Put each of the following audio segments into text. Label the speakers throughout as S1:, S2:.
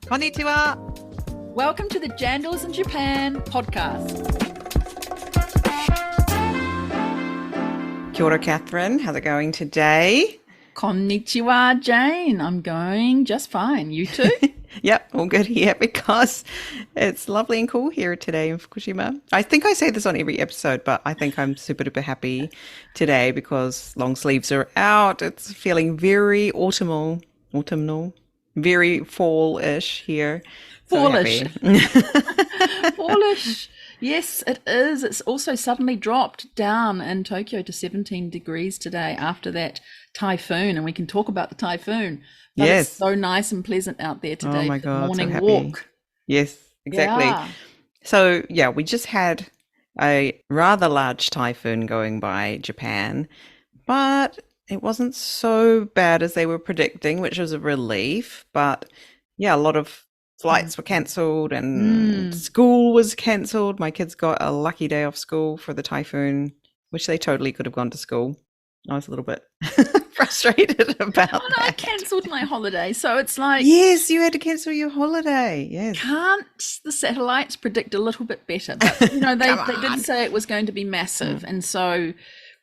S1: Konnichiwa.
S2: Welcome to the Jandals in Japan podcast.
S1: Kia ora, Catherine. How's it going today?
S2: Konnichiwa, Jane. I'm going just fine. You too?
S1: Yep, all good here because it's lovely and cool here today in Fukushima. I think I say this on every episode, but I think I'm super duper happy today because long sleeves are out. It's feeling very autumnal, very fall-ish here.
S2: Fallish.
S1: So
S2: Fallish. Yes, it is. It's also suddenly dropped down in Tokyo to 17 degrees today after that typhoon, and we can talk about the typhoon. But
S1: Yes.
S2: It's so nice and pleasant out there today
S1: Oh my
S2: for the
S1: God, so
S2: morning
S1: happy.
S2: walk.
S1: Yes, exactly.
S2: Yeah.
S1: So, yeah, we just had a rather large typhoon going by Japan, but it wasn't so bad as they were predicting, which was a relief. But yeah, a lot of flights were cancelled and school was cancelled. My kids got a lucky day off school for the typhoon, which they totally could have gone to school. I was a little bit frustrated about
S2: Oh, no, I
S1: that.
S2: cancelled my holiday. So it's like,
S1: Yes, you had to cancel your holiday. Yes.
S2: can't the satellites predict a little bit better? But, you know, they
S1: Come
S2: did
S1: on.
S2: say it was going to be massive. And so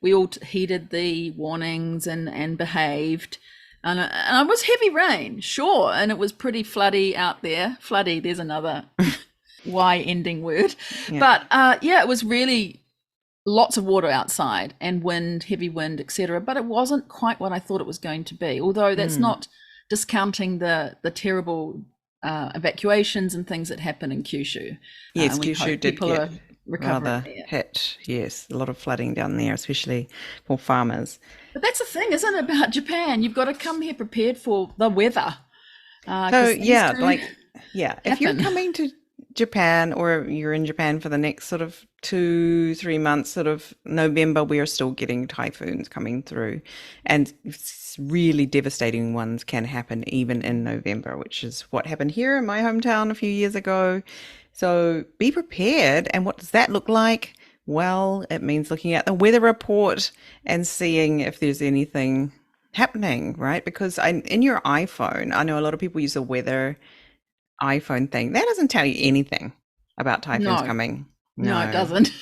S2: we all heeded the warnings and behaved. And it was heavy rain, sure. And it was pretty floody out there. Floody, there's another Y ending word.
S1: Yeah.
S2: But yeah, it was really lots of water outside and wind, heavy wind, etc. But it wasn't quite what I thought it was going to be. Although that's not discounting the terrible evacuations and things that happen in Kyushu.
S1: Yes,
S2: We
S1: Kyushu
S2: hope
S1: did
S2: people
S1: get
S2: are recovering
S1: rather
S2: there.
S1: hit. Yes, a lot of flooding down there, especially for farmers.
S2: But that's the thing, isn't it, about Japan? You've got to come here prepared for the weather.
S1: So
S2: 'Cause things
S1: yeah,
S2: do
S1: if you're
S2: happen.
S1: coming to Japan or you're in Japan for the next sort of 2-3 months, sort of November, we are still getting typhoons coming through, and really devastating ones can happen even in November, which is what happened here in my hometown a few years ago. So be prepared. And what does that look like? Well, it means looking at the weather report and seeing if there's anything happening, right? Because in your iPhone, I know a lot of people use the weather iPhone thing. That doesn't tell you anything about typhoons
S2: No.
S1: coming.
S2: No, it doesn't.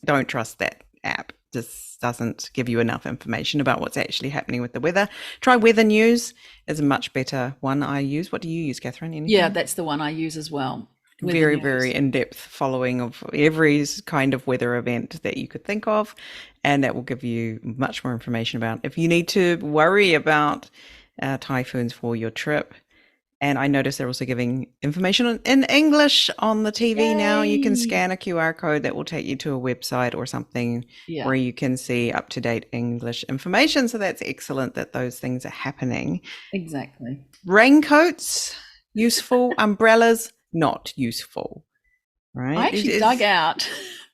S1: Don't trust that app. Just doesn't give you enough information about what's actually happening with the weather. Try Weather News. It's a much better one I use. What do you use, Catherine? Anything?
S2: Yeah, that's the one I use as well. Weather
S1: Very,
S2: News.
S1: very in-depth following of every kind of weather event that you could think of, and that will give you much more information about if you need to worry about typhoons for your trip. And I noticed they're also giving information in English on the TV now. You can
S2: Yay.
S1: scan a QR code that will take you to a website or something
S2: Yeah.
S1: where you can see up-to-date English information. So that's excellent that those things are happening.
S2: Exactly.
S1: Raincoats, useful. Umbrellas, not useful. Right?
S2: I actually dug out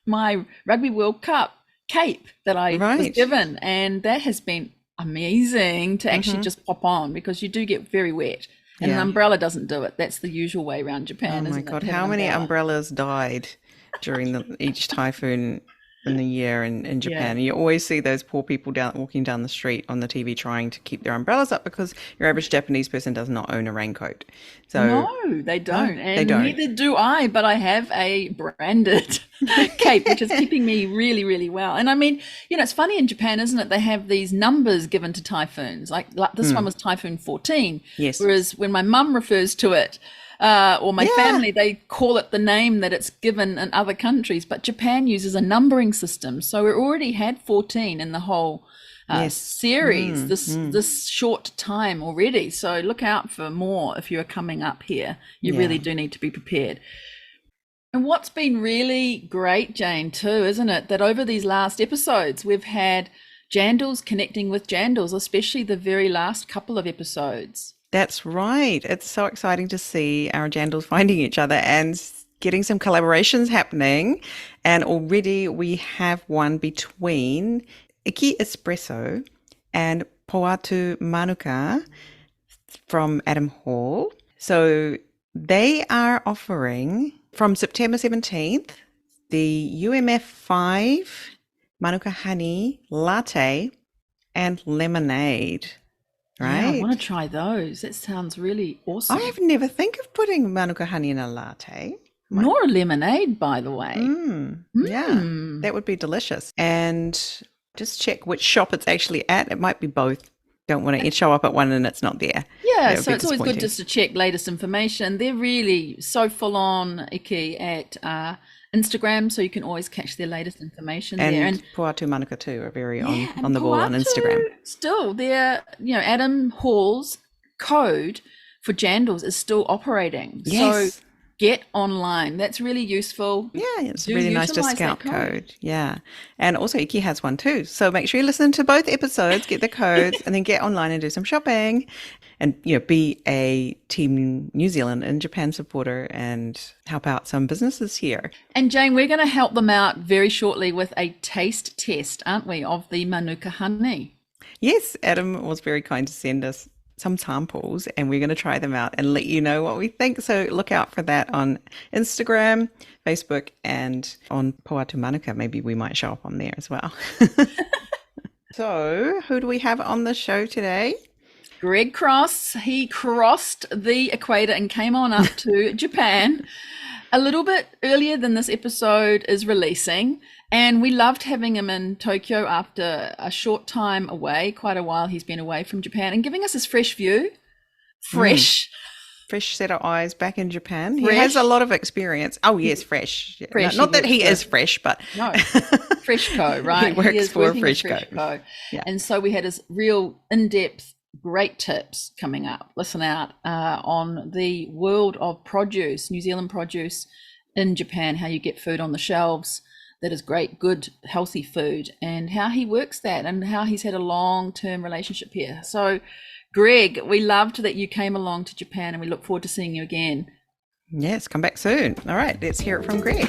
S2: my Rugby World Cup cape that I was
S1: Right.
S2: given, and that has been amazing to actually just pop on because you do get very wet. And an
S1: Yeah.
S2: umbrella doesn't do it. That's the usual way around Japan,
S1: Oh my
S2: isn't it?
S1: God,
S2: to have
S1: how
S2: an
S1: many
S2: umbrella.
S1: umbrellas died during each typhoon in the year in Japan?
S2: Yeah.
S1: You always see those poor people walking down the street on the TV trying to keep their umbrellas up because your average Japanese person does not own a raincoat. So
S2: No, they don't.
S1: they
S2: And
S1: don't.
S2: neither do I, but I have a branded cape, which is keeping me really, really well. And I mean, you know, it's funny in Japan, isn't it? They have these numbers given to typhoons. Like this one was Typhoon 14.
S1: Yes.
S2: Whereas when my mum refers to it, or my
S1: Yeah.
S2: family, they call it the name that it's given in other countries. But Japan uses a numbering system. So we already had 14 in the whole
S1: Yes.
S2: series this short time already. So look out for more if you're coming up here. You
S1: Yeah.
S2: really do need to be prepared. And what's been really great, Jane, too, isn't it, that over these last episodes we've had Jandals connecting with Jandals, especially the very last couple of episodes.
S1: That's right. It's so exciting to see our Jandals finding each other and getting some collaborations happening. And already we have one between Iki Espresso and Poatu Manuka from Adam Hall. So they are offering from September 17th the UMF5 Manuka Honey Latte and Lemonade.
S2: Yeah, I
S1: right?
S2: want to try those. That sounds really
S1: I
S2: awesome.
S1: have never think of putting manuka honey in a latte.
S2: Nor a lemonade, by the way.
S1: Yeah, that would be delicious. And just check which shop it's actually at. It might be both. Don't want to show up at one and it's not there.
S2: Yeah,
S1: That would
S2: so
S1: be
S2: it's always good
S1: disappointing.
S2: just to check latest information. They're really so full on, Iki, at Instagram, so you can always catch their latest information there.
S1: And Poatu Manuka too are very
S2: Yeah,
S1: on the ball on
S2: Poatu,
S1: Instagram.
S2: still, their Adam Hall's code for Jandals is still operating.
S1: Yes.
S2: So get online. That's really useful.
S1: Yeah, it's a
S2: Do
S1: really nice
S2: utilise
S1: discount
S2: that code.
S1: code. Yeah. And also Iki has one too. So make sure you listen to both episodes, get the codes, and then get online and do some shopping. And be a Team New Zealand and Japan supporter and help out some businesses here.
S2: And Jane, we're going to help them out very shortly with a taste test, aren't we, of the Manuka honey?
S1: Yes, Adam was very kind to send us some samples and we're going to try them out and let you know what we think. So look out for that on Instagram, Facebook, and on Poatu Manuka. Maybe we might show up on there as well. So who do we have on the show today?
S2: Greg Cross. He crossed the equator and came on up to Japan a little bit earlier than this episode is releasing. And we loved having him in Tokyo after a short time away, quite a while he's been away from Japan, and giving us his fresh view. Fresh
S1: set of eyes back in Japan. He
S2: Fresh.
S1: has a lot of experience. Oh, yes, fresh. Yeah.
S2: Fresh,
S1: Not that
S2: he
S1: he
S2: works
S1: is fresh, but
S2: No, Freshco, right?
S1: He works
S2: is
S1: for
S2: working with
S1: Freshco.
S2: Freshco.
S1: Yeah.
S2: And so we had his real in-depth, great tips coming up. Listen out on the world of produce, New Zealand produce in Japan, how you get food on the shelves that is great, good, healthy food, and how he works that and how he's had a long-term relationship here. So, Greg, we loved that you came along to Japan and we look forward to seeing you again.
S1: yes, come back soon. All right, let's hear it from Greg.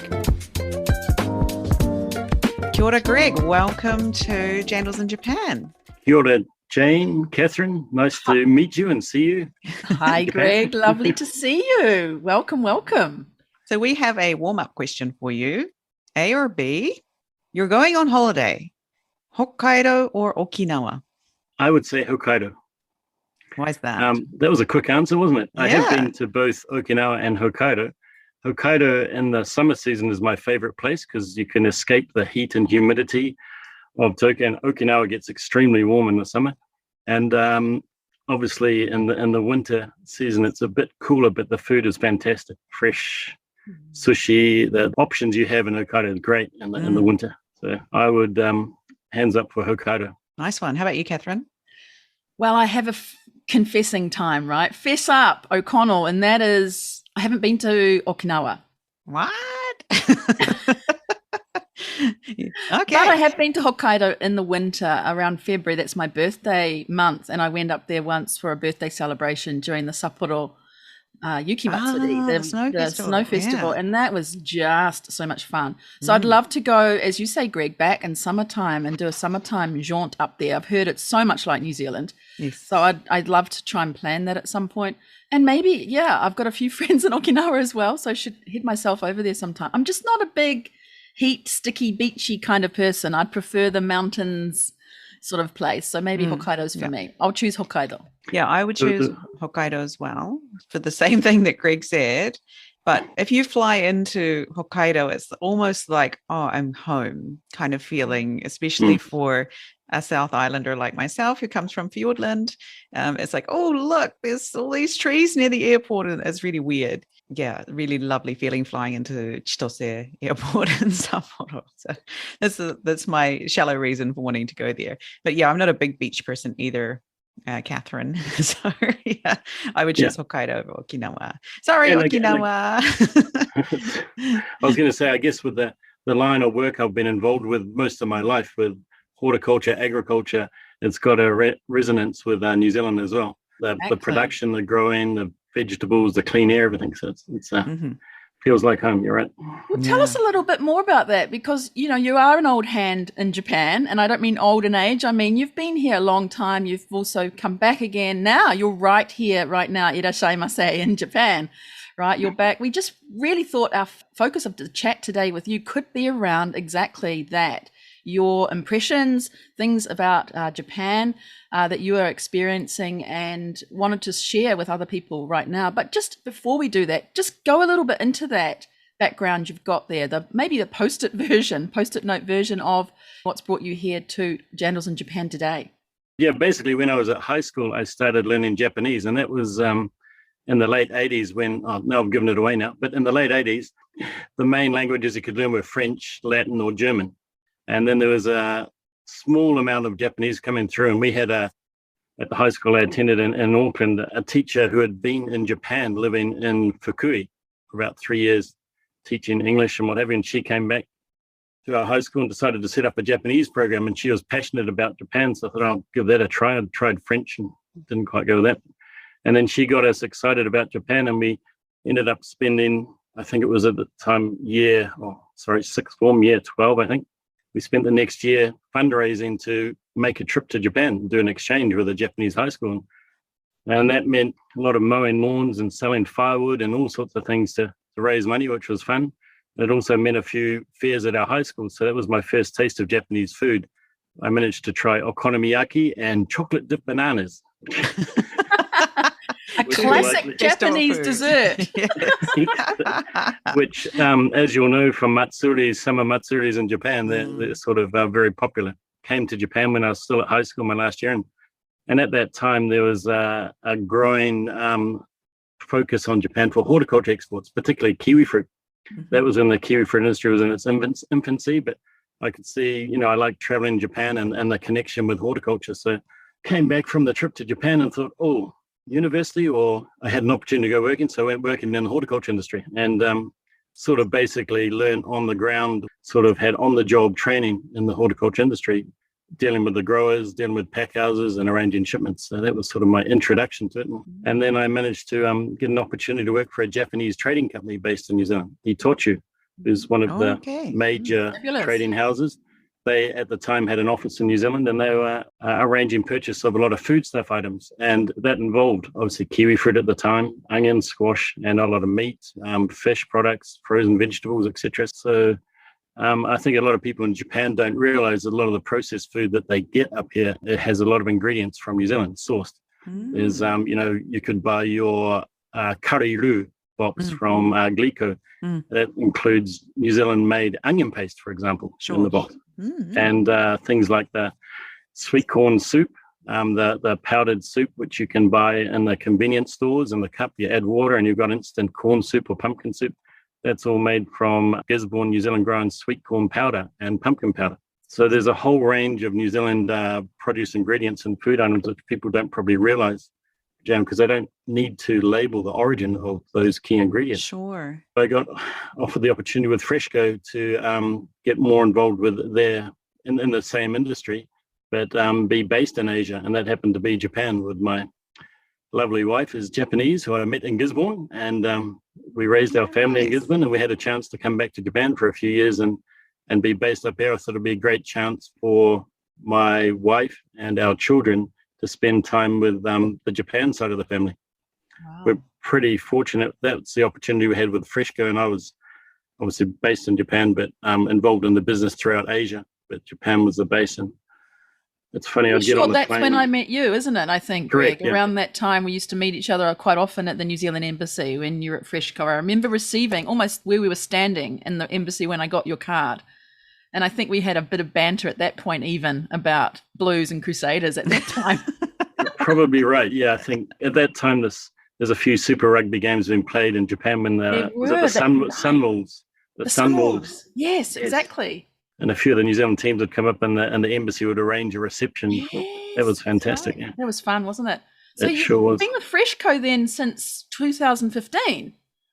S1: Kia ora, Greg. Welcome to Jandals in Japan.
S3: Kia ora, Jane, Catherine. Nice to meet you and see you.
S2: Hi, Greg. Lovely to see you. Welcome, welcome.
S1: So we have a warm-up question for you. A or B? You're going on holiday. Hokkaido or Okinawa?
S3: I would say Hokkaido.
S1: Why is that?
S3: That was a quick answer, wasn't it? I have
S1: Yeah.
S3: been to both Okinawa and Hokkaido. Hokkaido in the summer season is my favorite place because you can escape the heat and humidity of Tokyo, and Okinawa gets extremely warm in the summer. And obviously in the winter season, it's a bit cooler, but the food is fantastic. Fresh sushi, the options you have in Hokkaido is great in the winter. So I would hands up for Hokkaido.
S1: Nice one. How about you, Catherine?
S2: Well, I have a confessing time, right? Fess up, O'Connell, and that is I haven't been to Okinawa.
S1: What? Okay.
S2: But I have been to Hokkaido in the winter around February. That's my birthday month. And I went up there once for a birthday celebration during the Sapporo Yuki Matsuri,
S1: Ah,
S2: the
S1: the
S2: snow festival.
S1: yeah.
S2: And that was just so much fun. So I'd love to go, as you say, Greg, back in summertime and do a summertime jaunt up there. I've heard it's so much like New Zealand.
S1: Yes.
S2: So I'd love to try and plan that at some point. And maybe, yeah, I've got a few friends in Okinawa as well. So I should head myself over there sometime. I'm just not a big heat, sticky, beachy kind of person. I'd prefer the mountains sort of place. So maybe Hokkaido's for me. I'll choose Hokkaido.
S1: Yeah, I would choose Hokkaido as well for the same thing that Greg said. But if you fly into Hokkaido, it's almost like, oh, I'm home kind of feeling, especially for a South Islander like myself who comes from Fiordland. It's like, oh, look, there's all these trees near the airport. And it's really weird. Yeah, really lovely feeling flying into Chitose Airport in Sapporo. So that's my shallow reason for wanting to go there. But yeah, I'm not a big beach person either, Catherine. So yeah, I would choose Hokkaido over Okinawa. Sorry,
S3: And
S1: Okinawa.
S3: I was going to say, I guess with the line of work I've been involved with most of my life with horticulture, agriculture, it's got a resonance with New Zealand as well. The production, the growing, the vegetables, the clean air, everything. So it's feels like home. You're right.
S2: Well, tell us a little bit more about that because, you know, you are an old hand in Japan, and I don't mean old in age. I mean, you've been here a long time. You've also come back again. Now you're right here, right now, irashaimase in Japan, right? You're back. We just really thought our focus of the chat today with you could be around exactly that. your impressions, things about Japan that you are experiencing and wanted to share with other people right now. But just before we do that, just go a little bit into that background you've got there, maybe the post-it note version of what's brought you here to Jandals in Japan today.
S3: Yeah, basically when I was at high school, I started learning Japanese, and that was in the late 80s when, no, I've given it away now, but in the late 80s, the main languages you could learn were French, Latin, or German. And then there was a small amount of Japanese coming through, and we had at the high school I attended in Auckland, a teacher who had been in Japan living in Fukui for about 3 years, teaching English and what have you, and she came back to our high school and decided to set up a Japanese program, and she was passionate about Japan, so I thought I'll give that a try. I'd tried French and didn't quite go with that. And then she got us excited about Japan, and we ended up spending, I think it was at the time sixth form, year 12, I think. We spent the next year fundraising to make a trip to Japan, do an exchange with a Japanese high school. And that meant a lot of mowing lawns and selling firewood and all sorts of things to raise money, which was fun. It also meant a few fairs at our high school. So that was my first taste of Japanese food. I managed to try okonomiyaki and chocolate dipped bananas.
S2: A classic Japanese dessert.
S3: Which, as you'll know from matsuris, summer matsuris in Japan, they're sort of very popular. Came to Japan when I was still at high school my last year. And at that time, there was a growing focus on Japan for horticulture exports, particularly kiwi fruit. That was when the kiwi fruit industry was in its infancy, but I could see, I liked traveling in Japan and the connection with horticulture. So came back from the trip to Japan and thought, university, or I had an opportunity to go working. So I went working in the horticulture industry and sort of basically learned on the ground, sort of had on the job training in the horticulture industry, dealing with the growers, dealing with pack houses and arranging shipments. So that was sort of my introduction to it. And then I managed to get an opportunity to work for a Japanese trading company based in New Zealand, Itochu, who's one of the major trading houses. They, at the time, had an office in New Zealand, and they were arranging purchase of a lot of foodstuff items. And that involved, obviously, kiwi fruit at the time, onion, squash, and a lot of meat, fish products, frozen vegetables, etc. So I think a lot of people in Japan don't realize a lot of the processed food that they get up here, it has a lot of ingredients from New Zealand sourced. There's, you could buy your kariru box from Glico. That includes New Zealand-made onion paste, for example, in the box. And things like the sweet corn soup, the powdered soup, which you can buy in the convenience stores in the cup. You add water and you've got instant corn soup or pumpkin soup. That's all made from Gisborne, New Zealand grown sweet corn powder and pumpkin powder. So there's a whole range of New Zealand produce ingredients and food items that people don't probably realize, because they don't need to label the origin of those key ingredients.
S1: Sure.
S3: I got offered the opportunity with Freshco to get more involved with in the same industry, but be based in Asia. And that happened to be Japan, with my lovely wife is Japanese, who I met in Gisborne. And we raised our family in Gisborne, and we had a chance to come back to Japan for a few years and be based up there. I thought it'd be a great chance for my wife and our children to spend time with the Japan side of the family. Wow. We're pretty fortunate. That's the opportunity we had with Freshco, and I was obviously based in Japan, but involved in the business throughout Asia. But Japan was the base, and it's funny. I'd get on the plane. That's when
S2: I met you, isn't it? I think,
S3: correct,
S2: Greg. Around that time, we used to meet each other quite often at the New Zealand Embassy when you were at Freshco. I remember receiving almost where we were standing in the embassy when I got your card. And I think we had a bit of banter at that point, even about Blues and Crusaders at that time.
S3: Probably right. Yeah, I think at that time there's a few Super Rugby games being played in Japan when the Sunwolves. The Sunwolves.
S2: Yes, exactly.
S3: And a few of the New Zealand teams would come up, and the embassy would arrange a reception. Yes, that was fantastic. Right.
S2: Yeah. That was fun, wasn't it? So
S3: it sure was.
S2: You've been with Freshco then since 2015,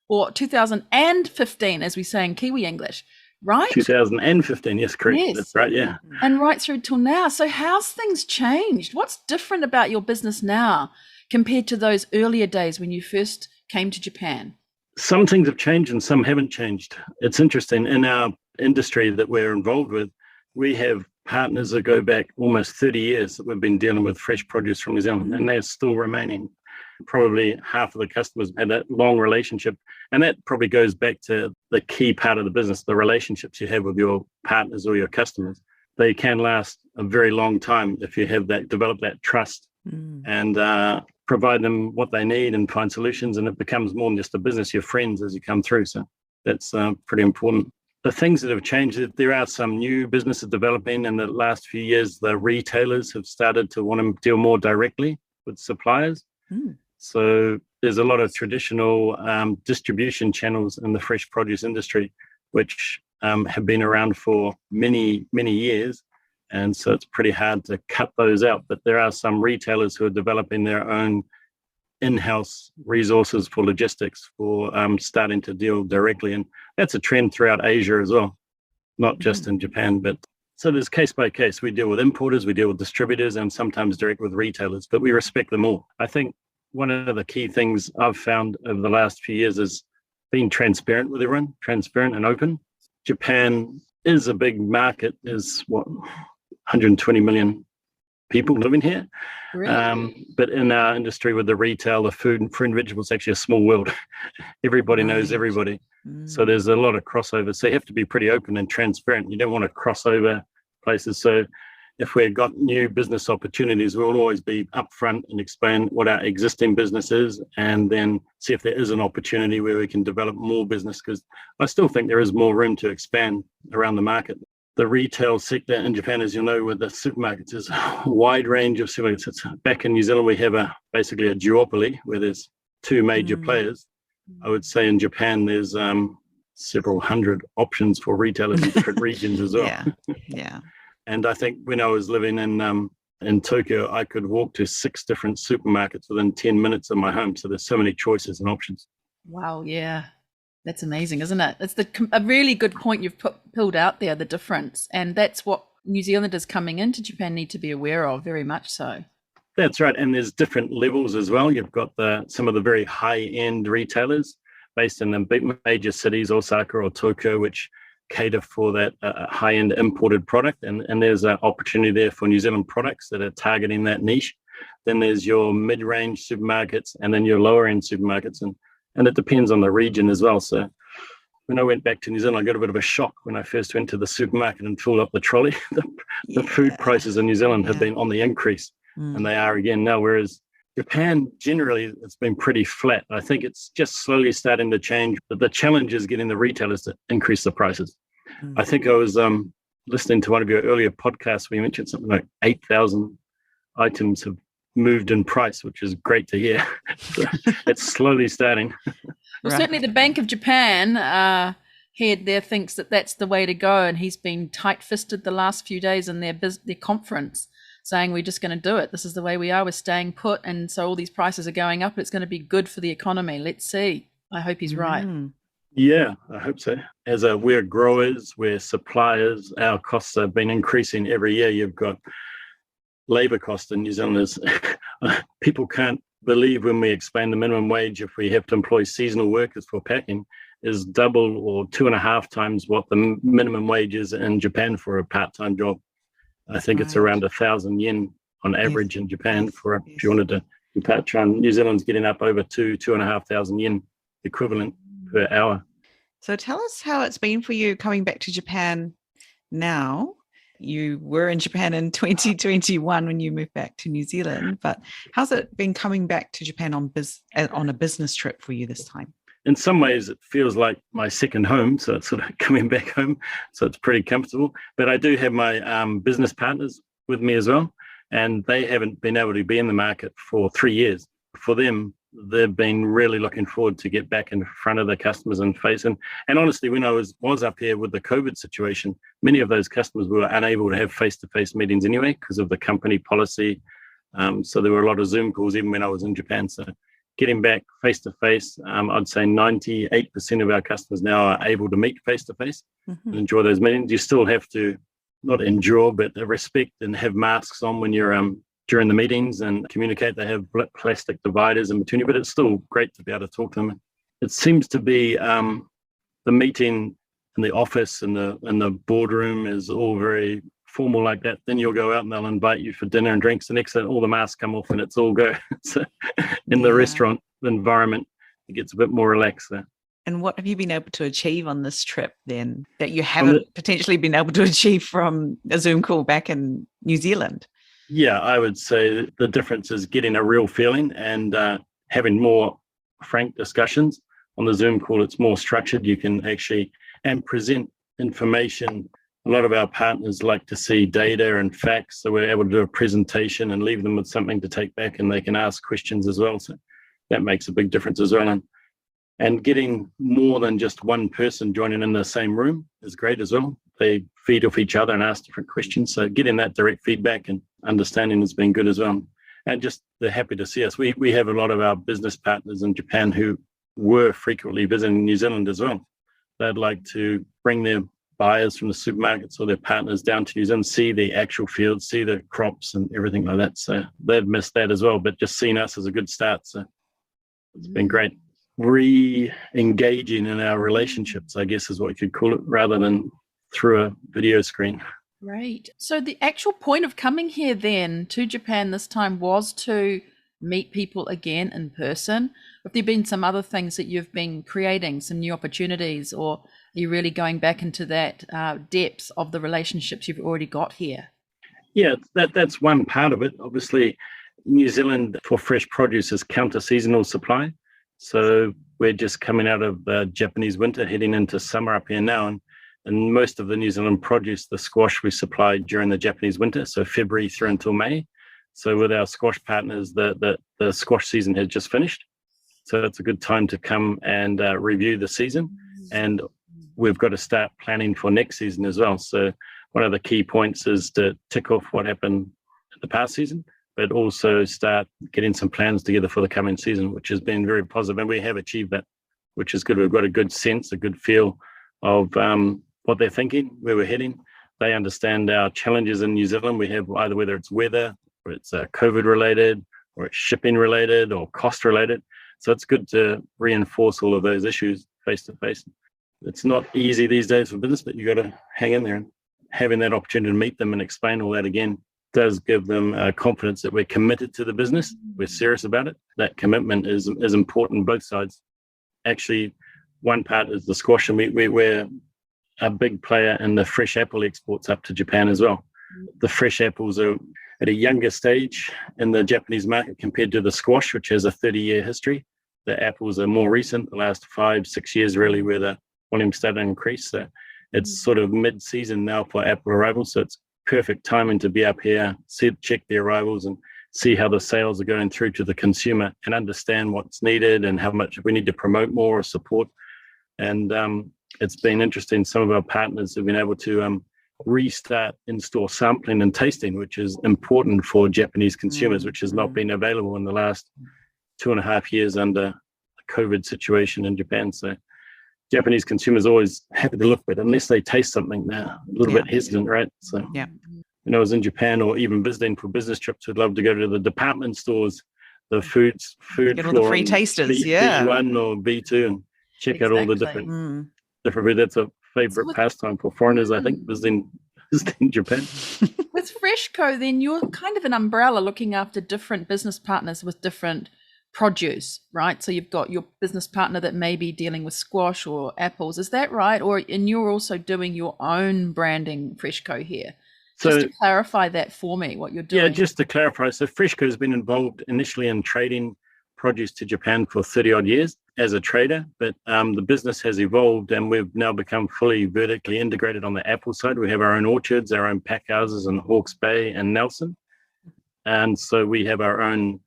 S2: or 2015, as we say in Kiwi English. Right?
S3: 2015, yes, correct. Yes. That's right, yeah.
S2: And right through till now. So how's things changed? What's different about your business now compared to those earlier days when you first came to Japan?
S3: Some things have changed and some haven't changed. It's interesting. In our industry that we're involved with, we have partners that go back almost 30 years that we've been dealing with fresh produce from New Zealand, and they're still remaining. Probably half of the customers had that long relationship, and that probably goes back to the key part of the business, the relationships you have with your partners or your customers. they can last a very long time if you have develop that trust and provide them what they need and find solutions, and it becomes more than just a business, your friends as you come through. So that's pretty important. The things that have changed, there are some new businesses developing in the last few years. The retailers have started to want to deal more directly with suppliers. So there's a lot of traditional distribution channels in the fresh produce industry, which have been around for many, many years. And so it's pretty hard to cut those out. But there are some retailers who are developing their own in-house resources for logistics, for starting to deal directly. And that's a trend throughout Asia as well, not just in Japan. But so there's case by case. We deal with importers, we deal with distributors, and sometimes direct with retailers, but we respect them all. I think one of the key things I've found over the last few years is being transparent with everyone, transparent and open. Japan is a big market, is 120 million people living here. Really? But in our industry with the retail, the food and fruit and vegetables, it's actually a small world. Everybody knows everybody. So there's a lot of crossover. So you have to be pretty open and transparent. You don't want to cross over places. So if we've got new business opportunities, we'll always be upfront and explain what our existing business is, and then see if there is an opportunity where we can develop more business, because I still think there is more room to expand around the market. The retail sector in Japan, as you know, with the supermarkets, is a wide range of supermarkets. Back in New Zealand, we have basically a duopoly where there's two major players. I would say in Japan, there's several hundred options for retailers in different regions as well.
S1: Yeah.
S3: And I think when I was living in Tokyo, I could walk to 6 different supermarkets within 10 minutes of my home. So there's so many choices and options.
S2: Wow, yeah. That's amazing, isn't it? It's a really good point you've pulled out there, the difference. And that's what New Zealanders coming into Japan need to be aware of, very much so.
S3: That's right. And there's different levels as well. You've got some of the very high-end retailers based in the big major cities, Osaka or Tokyo, which cater for that high-end imported product. And there's an opportunity there for New Zealand products that are targeting that niche. Then there's your mid-range supermarkets and then your lower-end supermarkets. And it depends on the region as well. So when I went back to New Zealand, I got a bit of a shock when I first went to the supermarket and filled up the trolley. The food prices in New Zealand have been on the increase, and they are again now, whereas Japan, generally, it's been pretty flat. I think it's just slowly starting to change, but the challenge is getting the retailers to increase the prices. I think I was listening to one of your earlier podcasts where you mentioned something like 8,000 items have moved in price, which is great to hear. So it's slowly starting.
S2: Well, certainly the Bank of Japan head there thinks that that's the way to go, and he's been tight-fisted the last few days in their conference, saying we're just going to do it. This is the way we are. We're staying put, and so all these prices are going up. It's going to be good for the economy. Let's see. I hope he's right.
S3: Yeah, I hope so. As we're growers, we're suppliers, our costs have been increasing every year. You've got labour cost in New Zealand. People can't believe when we explain the minimum wage, if we have to employ seasonal workers for packing, is double or 2.5 times what the minimum wage is in Japan for a part-time job. I think it's around 1,000 yen on average in Japan for if you wanted to do part-time. New Zealand's getting up over 2,500 yen equivalent per hour.
S1: So tell us how it's been for you coming back to Japan now. You were in Japan in 2021 when you moved back to New Zealand, but how's it been coming back to Japan on a business trip for you this time?
S3: In some ways, it feels like my second home, so it's sort of coming back home, so it's pretty comfortable. But I do have my business partners with me as well, and they haven't been able to be in the market for 3 years. For them, they've been really looking forward to get back in front of the customers and face. And honestly, when I was up here with the COVID situation, many of those customers were unable to have face-to-face meetings anyway because of the company policy. So there were a lot of Zoom calls even when I was in Japan. So getting back face-to-face, I'd say 98% of our customers now are able to meet face-to-face and enjoy those meetings. You still have to not endure, but respect and have masks on when you're during the meetings and communicate. They have plastic dividers in between you, but it's still great to be able to talk to them. It seems to be the meeting in the office and the boardroom is all very formal like that. Then you'll go out and they'll invite you for dinner and drinks. The next thing, all the masks come off and it's all go. So in the restaurant environment, it gets a bit more relaxed there.
S1: And what have you been able to achieve on this trip then that you haven't potentially been able to achieve from a Zoom call back in New Zealand?
S3: Yeah, I would say the difference is getting a real feeling and having more frank discussions. On the Zoom call, it's more structured. You can actually present information. A lot of our partners like to see data and facts, so we're able to do a presentation and leave them with something to take back, and they can ask questions as well. So that makes a big difference as well. And getting more than just one person joining in the same room is great as well. They feed off each other and ask different questions. So getting that direct feedback and understanding has been good as well. And just they're happy to see us. We have a lot of our business partners in Japan who were frequently visiting New Zealand as well. They'd like to bring their buyers from the supermarkets or their partners down to New Zealand, see the actual fields, see the crops and everything like that. So they've missed that as well, but just seeing us is a good start. So it's been great. Re-engaging in our relationships, I guess is what you could call it, rather than through a video screen.
S2: Right. So the actual point of coming here then to Japan this time was to meet people again in person. Have there been some other things that you've been creating, some new opportunities, or are you really going back into that depths of the relationships you've already got here?
S3: Yeah, that's one part of it. Obviously, New Zealand for fresh produce is counter-seasonal supply. So we're just coming out of the Japanese winter, heading into summer up here now. And most of the New Zealand produce, the squash, we supplied during the Japanese winter, so February through until May. So with our squash partners, the squash season has just finished. So it's a good time to come and review the season. And we've got to start planning for next season as well. So one of the key points is to tick off what happened in the past season, but also start getting some plans together for the coming season, which has been very positive. And we have achieved that, which is good. We've got a good sense, a good feel of what they're thinking, where we're heading. They understand our challenges in New Zealand. We have either whether it's weather, or it's COVID related, or it's shipping related, or cost related. So it's good to reinforce all of those issues face to face. It's not easy these days for business, but you got to hang in there, and having that opportunity to meet them and explain all that again does give them confidence that we're committed to the business. We're serious about it. That commitment is important both sides. Actually, one part is the squash, and we're a big player in the fresh apple exports up to Japan as well. The fresh apples are at a younger stage in the Japanese market compared to the squash, which has a 30-year history. The apples are more recent, the last 5-6 years really, where the volume started to increase. So it's sort of mid-season now for apple arrivals. So it's perfect timing to be up here, check the arrivals and see how the sales are going through to the consumer and understand what's needed and how much we need to promote more or support. And it's been interesting. Some of our partners have been able to restart in-store sampling and tasting, which is important for Japanese consumers, which has not been available in the last 2.5 years under the COVID situation in Japan. So Japanese consumers are always happy to look, but unless they taste something, they're a little bit hesitant, right? So when I was in Japan or even visiting for business trips, I'd love to go to the department stores, the food
S1: get all the free tasters,
S3: B1 or B2, and check out all the different food. That's a favorite pastime for foreigners, I think, visiting Japan.
S2: With Freshco, then you're kind of an umbrella looking after different business partners with different produce, right? So you've got your business partner that may be dealing with squash or apples. Is that right? And you're also doing your own branding, Freshco here. So, just to clarify that for me, what you're doing.
S3: Yeah, just to clarify. So Freshco has been involved initially in trading produce to Japan for 30 odd years as a trader, but the business has evolved and we've now become fully vertically integrated on the apple side. We have our own orchards, our own pack houses in Hawke's Bay and Nelson. And so we have our own,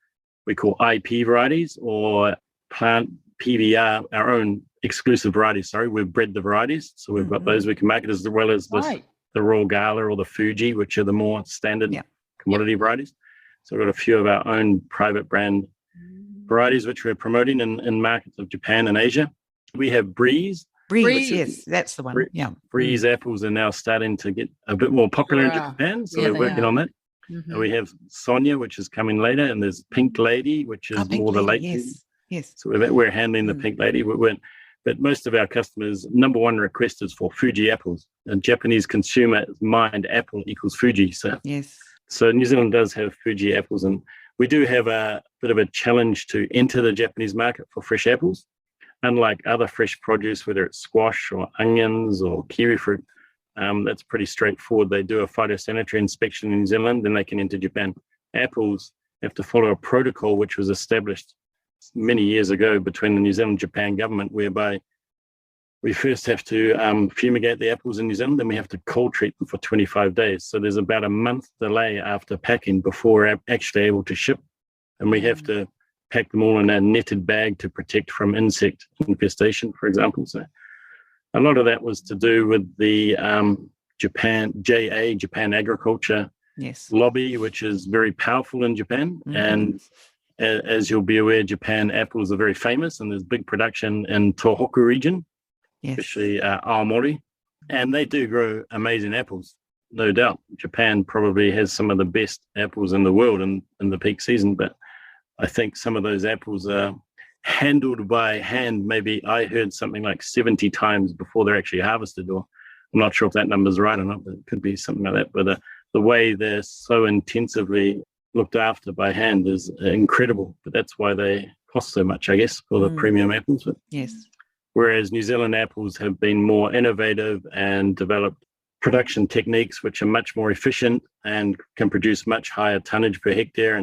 S3: we call IP varieties or plant PVR, our own exclusive varieties. We've bred the varieties. So we've got those we can market as well as the Royal Gala or the Fuji, which are the more standard commodity varieties. So we've got a few of our own private brand varieties which we're promoting in markets of Japan and Asia. We have Breeze.
S1: Yes, that's the one.
S3: Breeze apples are now starting to get a bit more popular in Japan, so we're working on that. And we have Sonia, which is coming later, and there's Pink Lady, which is more the late season.
S1: Yes.
S3: So we're handling the Pink Lady. But most of our customers' number one request is for Fuji apples. And Japanese consumer mind apple equals Fuji. So New Zealand does have Fuji apples, and we do have a bit of a challenge to enter the Japanese market for fresh apples. unlike other fresh produce, whether it's squash or onions or kiwi fruit, that's pretty straightforward. They do a phytosanitary inspection in New Zealand, then they can enter Japan. Apples have to follow a protocol which was established many years ago between the New Zealand and Japan government, whereby we first have to fumigate the apples in New Zealand, then we have to cold treat them for 25 days. So there's about a month delay after packing before we're actually able to ship. And we have to pack them all in a netted bag to protect from insect infestation, for example. So a lot of that was to do with the Japan Agriculture lobby, which is very powerful in Japan. And as you'll be aware, Japan apples are very famous, and there's big production in Tohoku region, especially Aomori. And they do grow amazing apples, no doubt. Japan probably has some of the best apples in the world in the peak season, but I think some of those apples are handled by hand. Maybe I heard something like 70 times before they're actually harvested, or I'm not sure if that number's right or not, but it could be something like that. But the way they're so intensively looked after by hand is incredible. But that's why they cost so much, I guess, for the premium apples. But whereas New Zealand apples have been more innovative and developed production techniques which are much more efficient and can produce much higher tonnage per hectare.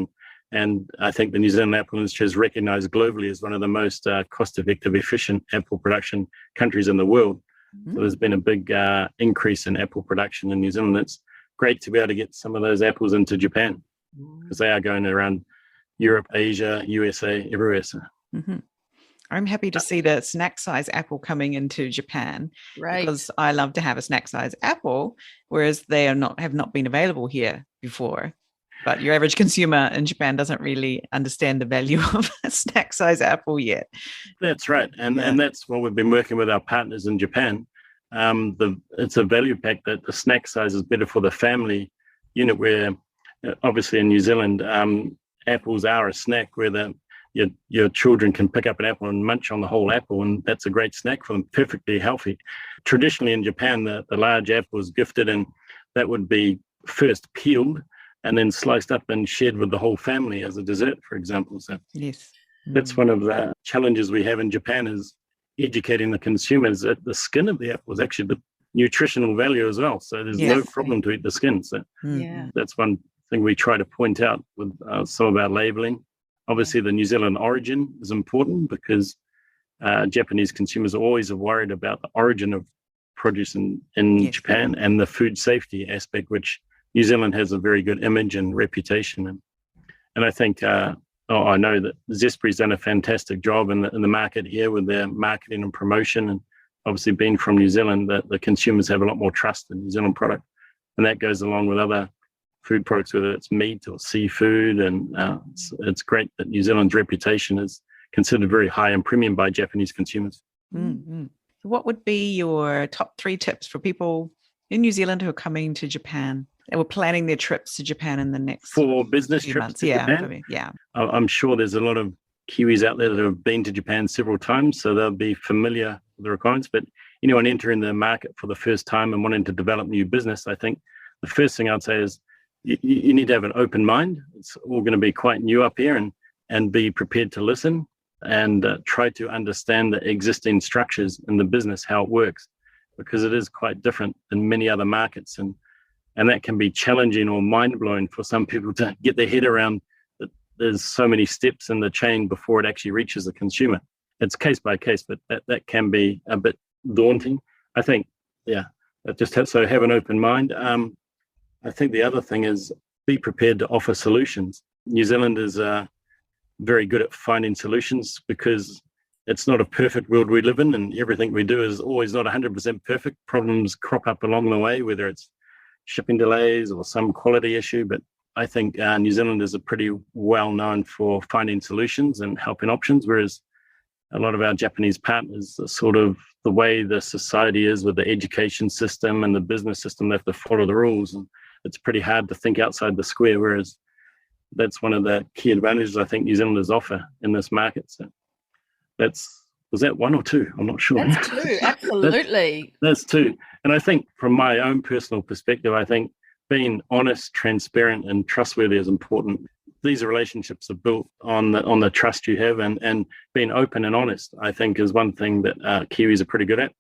S3: And I think the New Zealand apple industry is recognized globally as one of the most cost-effective, efficient apple production countries in the world. So there's been a big increase in apple production in New Zealand. It's great to be able to get some of those apples into Japan, because they are going around Europe, Asia, USA, everywhere. So.
S1: I'm happy to see the snack size apple coming into Japan, because I love to have a snack size apple, whereas they have not been available here before. But your average consumer in Japan doesn't really understand the value of a snack size apple yet. That's
S3: right. And that's what we've been working with our partners in Japan. It's a value pack that the snack size is better for the family unit, where obviously in New Zealand, apples are a snack where your children can pick up an apple and munch on the whole apple, and that's a great snack for them, perfectly healthy. Traditionally in Japan, the large apple is gifted, and that would be first peeled and then sliced up and shared with the whole family as a dessert, for example. So that's one of the challenges we have in Japan, is educating the consumers that the skin of the apple is actually the nutritional value as well. So there's no problem to eat the skin. So that's one thing we try to point out with some of our labeling. Obviously, the New Zealand origin is important, because Japanese consumers are always worried about the origin of produce in Japan, and the food safety aspect, which New Zealand has a very good image and reputation. And I think, I know that Zespri's done a fantastic job in the market here with their marketing and promotion. And obviously, being from New Zealand, that the consumers have a lot more trust in New Zealand product. And that goes along with other food products, whether it's meat or seafood. And it's great that New Zealand's reputation is considered very high and premium by Japanese consumers.
S1: What would be your top 3 tips for people in New Zealand who are coming to Japan and were planning their trips to Japan in the next
S3: for business
S1: few
S3: trips
S1: months?
S3: to Japan? I'm sure there's a lot of Kiwis out there that have been to Japan several times, so they'll be familiar with the requirements. But anyone entering the market for the first time and wanting to develop new business, I think the first thing I'd say is you need to have an open mind. It's all going to be quite new up here, and be prepared to listen and try to understand the existing structures in the business, how it works, because it is quite different than many other markets. And that can be challenging or mind-blowing for some people to get their head around, that there's so many steps in the chain before it actually reaches the consumer. It's case by case, but that can be a bit daunting. I think, just have an open mind. I think the other thing is be prepared to offer solutions. New Zealand is very good at finding solutions, because it's not a perfect world we live in, and everything we do is always not 100% perfect. Problems crop up along the way, whether it's shipping delays or some quality issue. But I think New Zealand is pretty well known for finding solutions and helping options, whereas a lot of our Japanese partners are sort of the way the society is with the education system and the business system. They have to follow the rules, and it's pretty hard to think outside the square, whereas that's one of the key advantages I think New Zealanders offer in this market. So was that 1 or 2? I'm not sure.
S2: That's 2, absolutely.
S3: That's 2. And I think from my own personal perspective, I think being honest, transparent, and trustworthy is important. these relationships are built on the trust you have, and being open and honest, I think, is one thing that Kiwis are pretty good at.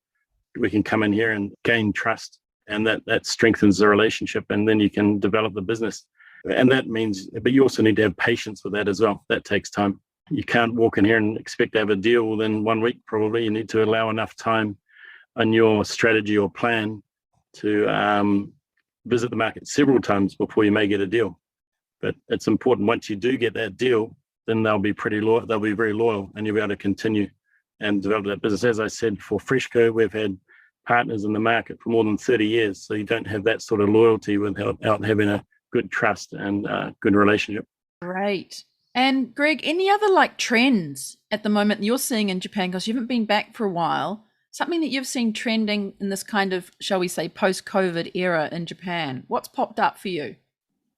S3: We can come in here and gain trust, and that strengthens the relationship, and then you can develop the business. And that means, but you also need to have patience with that as well. That takes time. You can't walk in here and expect to have a deal within 1 week, probably. You need to allow enough time on your strategy or plan to visit the market several times before you may get a deal. But it's important, once you do get that deal, then they'll be pretty loyal. They'll be very loyal, and you'll be able to continue and develop that business. As I said, for Freshco, we've had partners in the market for more than 30 years. So you don't have that sort of loyalty without having a good trust and good relationship.
S2: Great. And Greg, any other like trends at the moment that you're seeing in Japan, because you haven't been back for a while, something that you've seen trending in this kind of, shall we say, post-COVID era in Japan? What's popped up for you?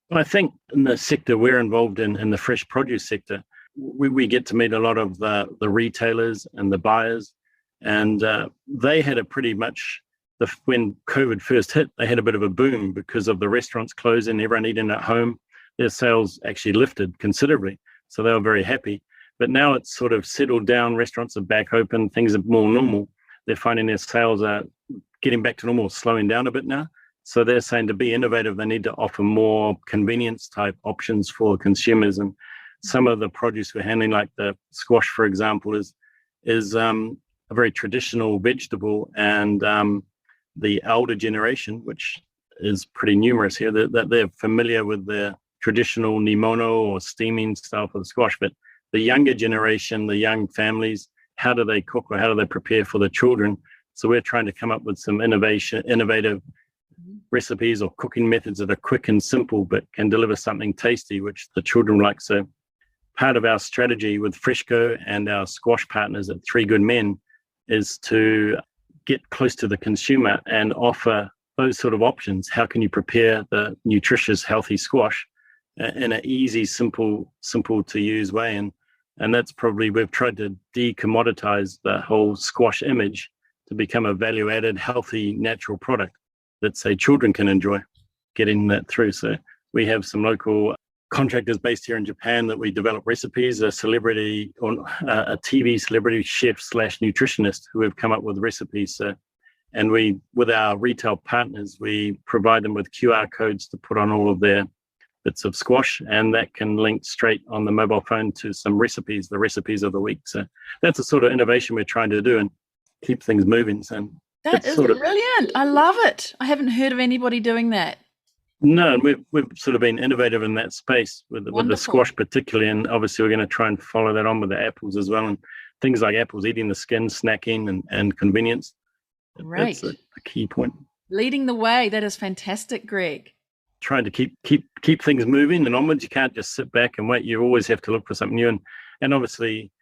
S3: Well, I think in the sector we're involved in the fresh produce sector, we get to meet a lot of the retailers and the buyers, and they had a pretty much, when COVID first hit, they had a bit of a boom because of the restaurants closing, everyone eating at home. Their sales actually lifted considerably, so they were very happy. But now it's sort of settled down, restaurants are back open, things are more normal. They're finding their sales are getting back to normal, slowing down a bit now. So they're saying to be innovative, they need to offer more convenience type options for consumers. And some of the produce we're handling, like the squash, for example, is a very traditional vegetable, and the elder generation, which is pretty numerous here, that they're familiar with the traditional nimono or steaming style for the squash. But the younger generation, the young families, how do they cook or how do they prepare for the children? So we're trying to come up with some innovative recipes or cooking methods that are quick and simple, but can deliver something tasty, which the children like. So part of our strategy with Freshco and our squash partners at Three Good Men is to get close to the consumer and offer those sort of options. How can you prepare the nutritious, healthy squash in an easy, simple to use way? And that's probably, we've tried to decommoditize the whole squash image to become a value-added, healthy, natural product that, say, children can enjoy, getting that through. So we have some local contractors based here in Japan that we develop recipes, a celebrity or a TV celebrity chef / nutritionist who have come up with recipes. And we, with our retail partners, we provide them with QR codes to put on all of their bits of squash, and that can link straight on the mobile phone to some recipes, the recipes of the week. So that's the sort of innovation we're trying to do and keep things moving. So
S2: that is brilliant. I love it. I haven't heard of anybody doing that.
S3: No, we've sort of been innovative in that space with the squash particularly, and obviously we're going to try and follow that on with the apples as well, and things like apples, eating the skin, snacking, and convenience.
S2: Right.
S3: That's a key point.
S2: Leading the way. That is fantastic, Greg.
S3: Trying to keep things moving and onwards. You can't just sit back and wait. You always have to look for something new, and obviously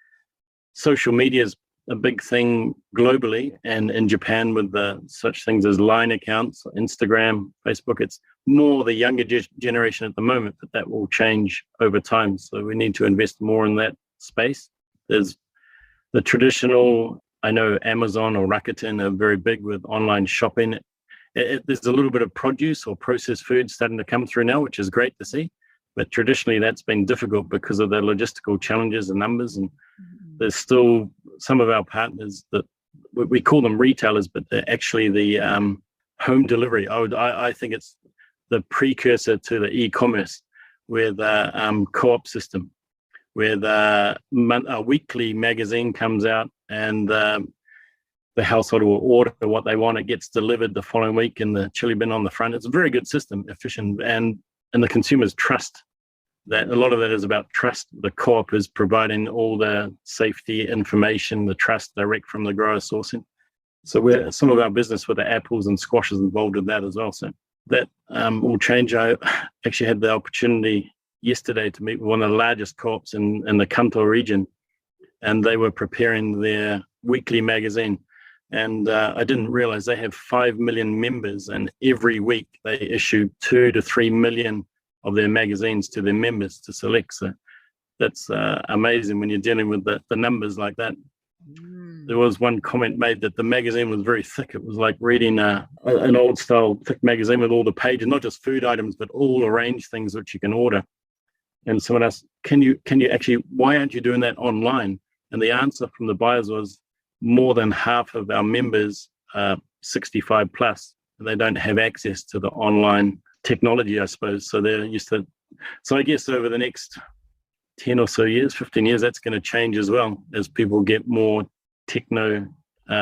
S3: social media is a big thing globally, and in Japan with the such things as line accounts, Instagram, Facebook. It's more the younger generation at the moment, but that will change over time. So we need to invest more in that space. There's the traditional, I know Amazon or Rakuten are very big with online shopping. There's a little bit of produce or processed food starting to come through now, which is great to see. But traditionally, that's been difficult because of the logistical challenges and numbers. And there's still some of our partners that we call them retailers, but they're actually the home delivery. I think it's the precursor to the e-commerce, where the co-op system, where the weekly magazine comes out and the household will order what they want. It gets delivered the following week in the chili bin on the front. It's a very good system, efficient, and the consumers trust that. A lot of that is about trust. The co-op is providing all the safety information, the trust direct from the grower sourcing. So some of our business with the apples and squashes involved in that as well. So that will change. I actually had the opportunity yesterday to meet with one of the largest co-ops in the Kanto region, and they were preparing their weekly magazine. And I didn't realize they have 5 million members, and every week they issue 2 to 3 million of their magazines to their members to select. So that's amazing when you're dealing with the numbers like that. There was one comment made that the magazine was very thick. It was like reading an old style thick magazine with all the pages, not just food items, but all arranged things which you can order. And someone asked, can you actually, why aren't you doing that online? And the answer from the buyers was, more than half of our members are 65 plus, and they don't have access to the online technology, I suppose. So they're used to. So I guess over the next 10 or so years, 15 years, that's going to change as well as people get more techno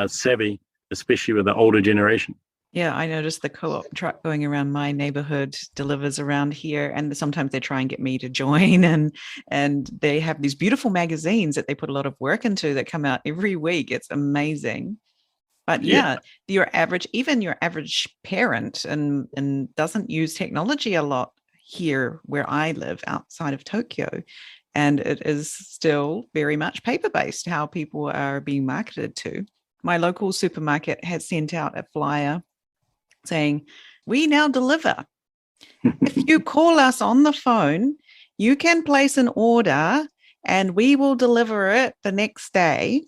S3: savvy, especially with the older generation.
S1: Yeah, I noticed the co-op truck going around my neighborhood delivers around here, and sometimes they try and get me to join, and they have these beautiful magazines that they put a lot of work into that come out every week. It's amazing. But yeah, your average parent and doesn't use technology a lot here where I live outside of Tokyo. And it is still very much paper-based how people are being marketed to. My local supermarket has sent out a flyer saying, we now deliver. If you call us on the phone, you can place an order and we will deliver it the next day.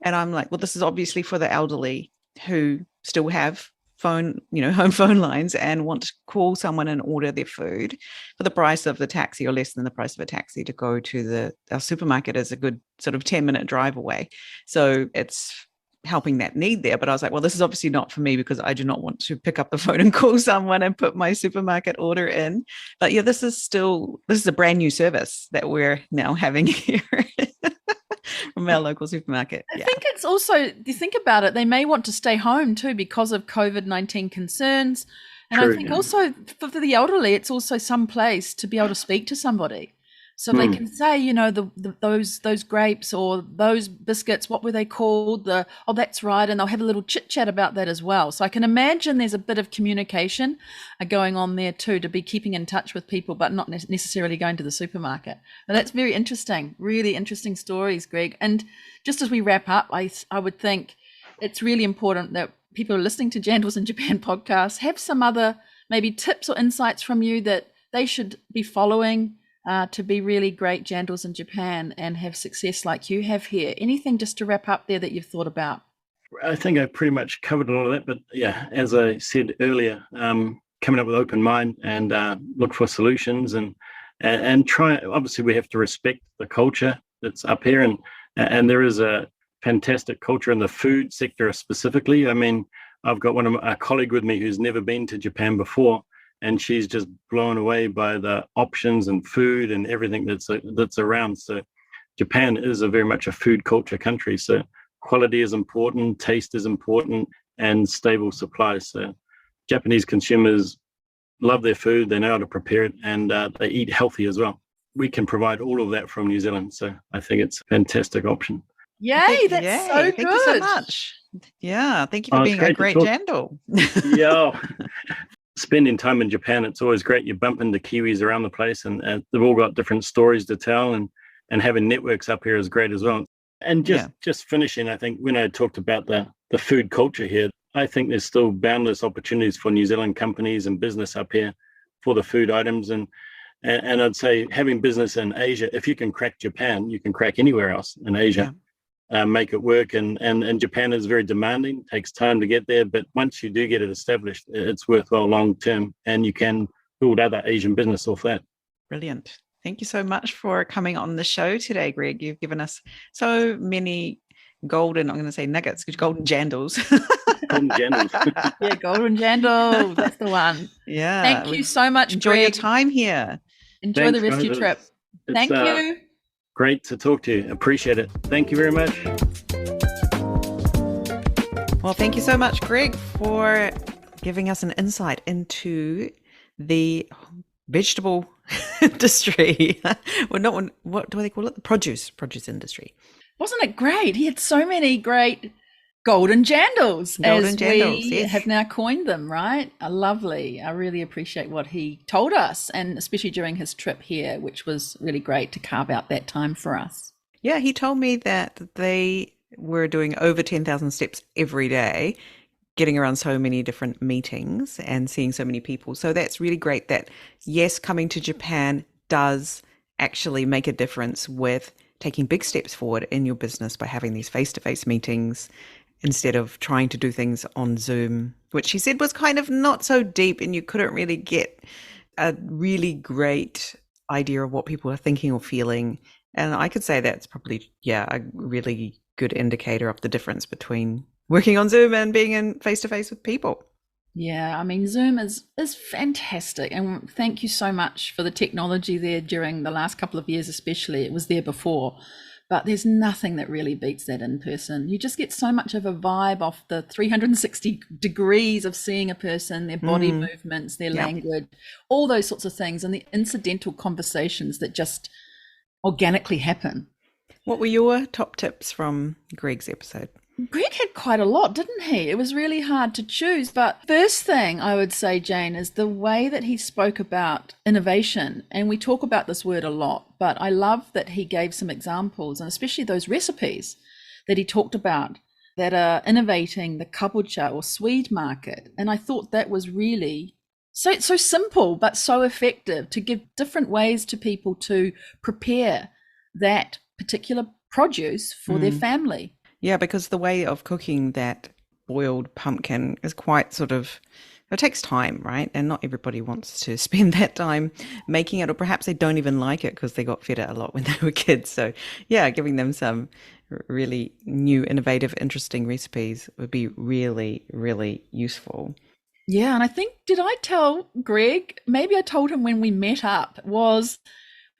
S1: And I'm like, well, this is obviously for the elderly who still have home phone lines and want to call someone and order their food for the price of the taxi or less than the price of a taxi to go to our supermarket is a good sort of 10-minute drive away. So it's helping that need there. But I was like, well, this is obviously not for me because I do not want to pick up the phone and call someone and put my supermarket order in. But yeah, this is a brand new service that we're now having here from our local supermarket.
S2: I think it's also, you think about it, they may want to stay home too because of COVID-19 concerns. And I think also for the elderly, it's also some place to be able to speak to somebody. So they can say, those grapes or those biscuits, what were they called? Oh, that's right. And they'll have a little chit chat about that as well. So I can imagine there's a bit of communication going on there too, to be keeping in touch with people, but not necessarily going to the supermarket. Now, that's very interesting, really interesting stories, Greg. And just as we wrap up, I would think it's really important that people who are listening to Jandals in Japan podcast have some other maybe tips or insights from you that they should be following to be really great jandals in Japan and have success like you have here. Anything just to wrap up there that you've thought about?
S3: I think I pretty much covered all of that. But yeah, as I said earlier, coming up with open mind and look for solutions and try. Obviously, we have to respect the culture that's up here, and there is a fantastic culture in the food sector specifically. I mean, I've got a colleague with me who's never been to Japan before, and she's just blown away by the options and food and everything that's around. So Japan is very much a food culture country. So quality is important, taste is important, and stable supply. So Japanese consumers love their food, they know how to prepare it, and they eat healthy as well. We can provide all of that from New Zealand. So I think it's a fantastic option.
S2: Yay, that's so good.
S1: Thank you so much. Yeah, thank you for being a great jandal.
S3: Yeah. Spending time in Japan, it's always great. You bump into Kiwis around the place, and they've all got different stories to tell, and having networks up here is great as well. And just finishing, I think when I talked about the food culture here, I think there's still boundless opportunities for New Zealand companies and business up here for the food items. And I'd say having business in Asia, if you can crack Japan, you can crack anywhere else in Asia. Make it work, and Japan is very demanding, takes time to get there, but once you do get it established, it's worthwhile long term, and you can build other Asian business off that.
S1: Brilliant. Thank you so much for coming on the show today, Greg. You've given us so many golden nuggets, golden jandals.
S3: Golden jandals.
S2: Yeah, golden jandals, that's the one.
S1: Yeah.
S2: Thank you so much,
S1: Enjoy
S2: Greg.
S1: your time here.
S2: Enjoy the rest of your trip. Thank you.
S3: Great to talk to you. Appreciate it. Thank you very much.
S1: Well, thank you so much, Greg, for giving us an insight into the vegetable industry. Well, what do they call it? The produce industry.
S2: Wasn't it great? He had so many great golden jandals, we have now coined them, right? Lovely. I really appreciate what he told us, and especially during his trip here, which was really great to carve out that time for us.
S1: Yeah, he told me that they were doing over 10,000 steps every day, getting around so many different meetings and seeing so many people. So that's really great that, yes, coming to Japan does actually make a difference with taking big steps forward in your business by having these face-to-face meetings instead of trying to do things on Zoom, which he said was kind of not so deep and you couldn't really get a really great idea of what people are thinking or feeling. And I could say that's probably, yeah, a really good indicator of the difference between working on Zoom and being in face to face with people.
S2: Yeah, I mean, Zoom is fantastic, and thank you so much for the technology there during the last couple of years, especially. It was there before, but there's nothing that really beats that in person. You just get so much of a vibe off the 360 degrees of seeing a person, their body movements, their language, all those sorts of things, and the incidental conversations that just organically happen.
S1: What were your top tips from Greg's episode?
S2: Greg had quite a lot, didn't he? It was really hard to choose. But first thing I would say, Jane, is the way that he spoke about innovation. And we talk about this word a lot, but I love that he gave some examples, and especially those recipes that he talked about that are innovating the kabocha or Swede market. And I thought that was really so simple, but so effective to give different ways to people to prepare that particular produce for their family.
S1: Yeah, because the way of cooking that boiled pumpkin is quite it takes time, right? And not everybody wants to spend that time making it, or perhaps they don't even like it because they got fed it a lot when they were kids. So yeah, giving them some really new, innovative, interesting recipes would be really, really useful.
S2: Yeah, and I think, did I tell Greg, maybe I told him when we met up, was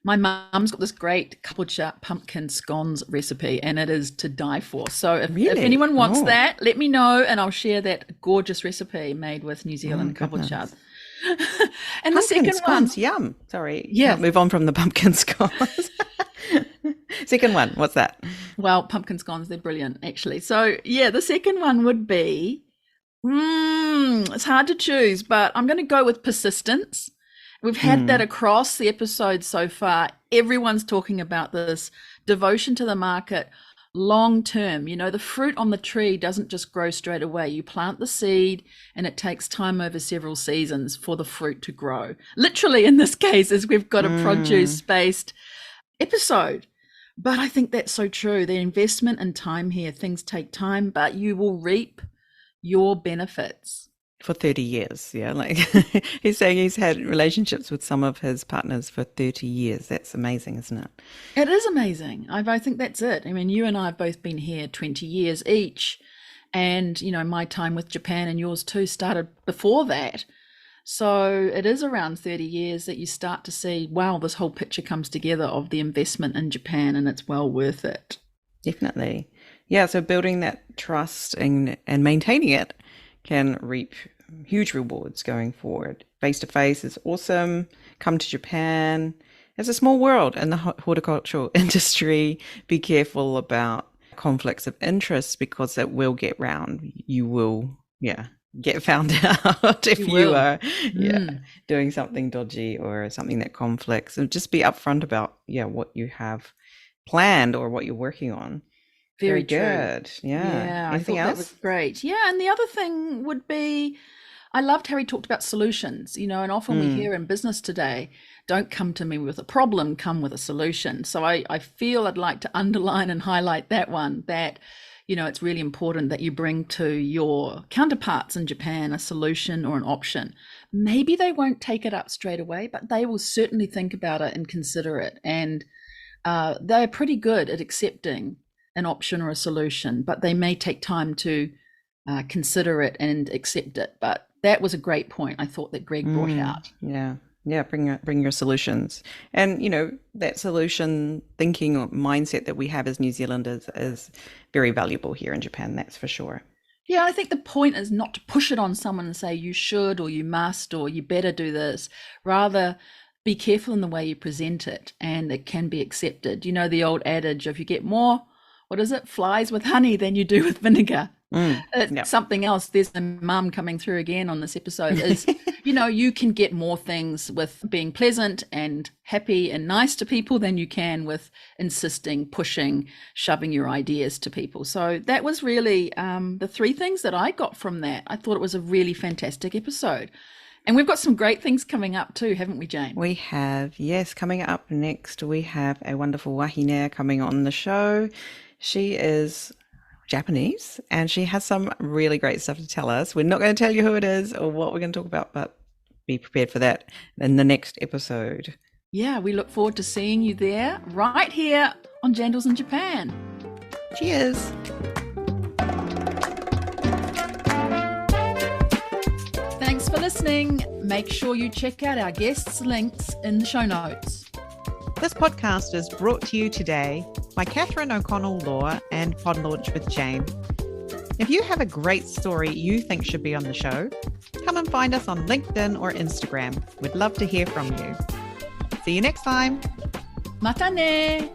S2: my mum's got this great kabocha pumpkin scones recipe, and it is to die for. So if anyone wants that, let me know, and I'll share that gorgeous recipe made with New Zealand kabocha. And
S1: pumpkin
S2: the second
S1: scones, yum. Sorry, can't move on from the pumpkin scones. Second one, what's that?
S2: Well, pumpkin scones, they're brilliant, actually. So yeah, the second one would be, it's hard to choose, but I'm going to go with persistence. We've had that across the episode so far. Everyone's talking about this devotion to the market long term. You know, the fruit on the tree doesn't just grow straight away. You plant the seed and it takes time over several seasons for the fruit to grow. Literally, in this case, is we've got a produce-based episode. But I think that's so true. The investment and time here, things take time, but you will reap your benefits.
S1: For 30 years, yeah. Like he's saying he's had relationships with some of his partners for 30 years. That's amazing, isn't it?
S2: It is amazing. I think that's it. I mean, you and I have both been here 20 years each. And, you know, my time with Japan and yours too started before that. So it is around 30 years that you start to see, wow, this whole picture comes together of the investment in Japan, and it's well worth it.
S1: Definitely. Yeah, so building that trust and maintaining it can reap huge rewards going forward. Face-to-face is awesome. Come to Japan. It's a small world in the horticultural industry. Be careful about conflicts of interest because it will get round. You will, get found out if you are doing something dodgy or something that conflicts. And just be upfront about, what you have planned or what you're working on. Very good. Yeah. Anything else?
S2: That was great. Yeah. And the other thing would be, I loved how he talked about solutions, you know, and often we hear in business today, don't come to me with a problem, come with a solution. So I feel I'd like to underline and highlight that one, that, you know, it's really important that you bring to your counterparts in Japan a solution or an option. Maybe they won't take it up straight away, but they will certainly think about it and consider it. And they're pretty good at accepting an option or a solution, but they may take time to consider it and accept it. But that was a great point, I thought, that Greg brought out.
S1: Yeah, bring your solutions. And, you know, that solution thinking or mindset that we have as New Zealanders is very valuable here in Japan, that's for sure.
S2: Yeah, I think the point is not to push it on someone and say you should or you must or you better do this. Rather, be careful in the way you present it and it can be accepted. You know, the old adage, if you get more, flies with honey than you do with vinegar. Something else, there's a mum coming through again on this episode, is, you know, you can get more things with being pleasant and happy and nice to people than you can with insisting, pushing, shoving your ideas to people. So that was really the three things that I got from that. I thought it was a really fantastic episode. And we've got some great things coming up too, haven't we, Jane?
S1: We have, yes. Coming up next, we have a wonderful wahine coming on the show. She is Japanese and she has some really great stuff to tell us. We're not going to tell you who it is or what we're going to talk about, but be prepared for that in the next episode.
S2: Yeah, we look forward to seeing you there right here on Jandals in Japan.
S1: Cheers.
S2: Thanks for listening. Make sure you check out our guests' links in the show notes.
S4: This podcast is brought to you today by Catherine O'Connell Law and Pod Launch with Jane. If you have a great story you think should be on the show, come and find us on LinkedIn or Instagram. We'd love to hear from you. See you next time.
S2: Mata ne!